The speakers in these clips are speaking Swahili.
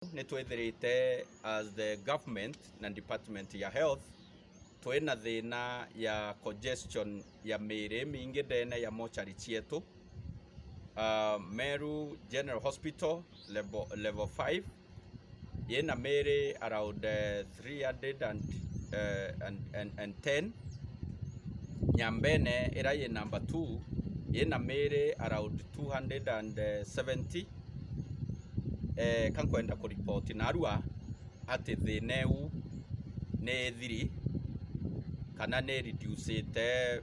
nitwithirite as the government na department ya health twina thina ya congestion ya mĩĩrĩ mingi ndene ya mortuary cietu. Meru General Hospital level 5 yina mĩĩrĩ around 310. Nyambene ira ye number 2 yina mĩĩrĩ around 270. Kankwenda kuripoti narua ati thina u ni thiri kana ni reducete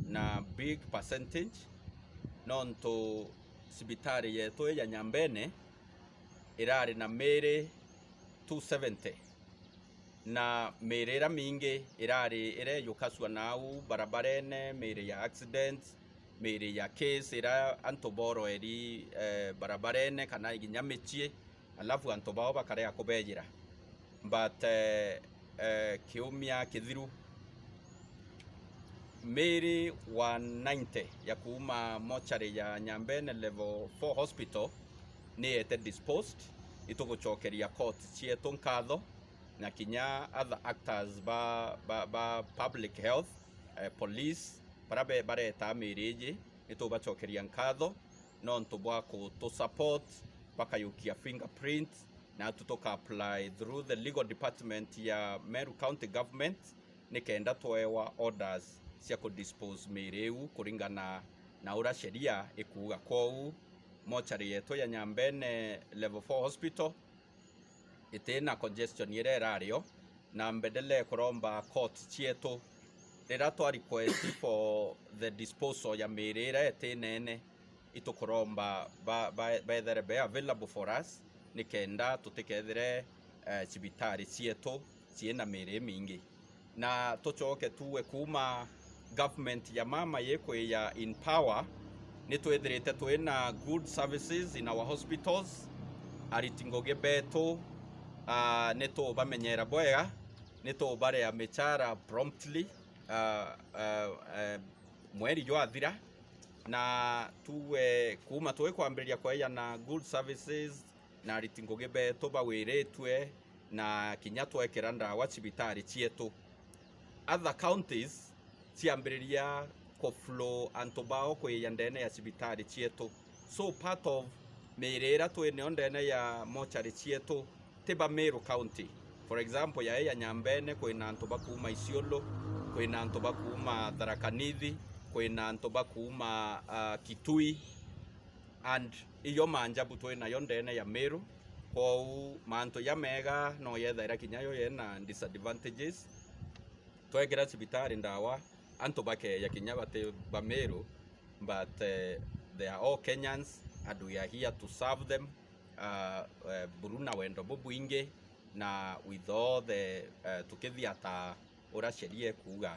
na big percentage nonto sibitari yetu ya Nyambene irari na mĩĩrĩ 270 na mĩĩrĩ ira mingi irari ireyukaswa nau barabarene, mĩĩrĩ ya accidents, mĩĩrĩ ya case ira antoboro eri barabarene kana iginya mĩciĩ alafu antobao bakarea kubejira but kiumia kithiru mĩĩrĩ 190 ya kuma mortuary ya Nyambene level 4 hospital ni ete disposed itugucokeria court cietu nkatho na kinya other actors ba public health, police parabe bareta mĩĩrĩ itubacokeria nkatho no ntubwa ku to support bakayukia fingerprint na tutoka apply through the legal department ya Meru County government nikenda twewa orders cia ku dispose mĩĩrĩ kuringana na ura sheria ikuga kwou mortuary yetu ya Nyambene level 4 hospital itena congestion ire rario na mbedele kuromba court cietu rira twa request for the disposal ya mĩĩrĩ ira etinene itukuromba bethere be available for us nikenda tutikethire cibitari cietu ciena mĩĩrĩ mingi na tucoke tuwe kuma government ya mama yekwe ya in power nitwethirite twina good services in our hospitals aritingoge betu nitubamenyera bwega nitubarea michara promptly mweri jwathira na tuwe kuma tuwe kwambiria kwa na good services na aritingoge betu bawiritwe na kinya twekera ndawa cibitari cietu. Other counties ciambiriria ko flow antobao kwe ndene ya cibitari cietu, so part of mĩĩrĩ twene ndene ya mortuary cietu tiba Meru County. For example ya Nyambene kwina antoba kuma Isiolo, kwina antoba kuma Tharaka-Nithi, kwina antoba kuma Kitui and iyo manjabu twena yondene ya Meru kwou manto ya mega no yethaira kinyayo yena disadvantages twekera cibitari ndawa antobake ya kinyabate ba Meru but they are all Kenyans and we are here to serve them buruna wendo bubwinge na with all the tukithia ta ura sheria kuga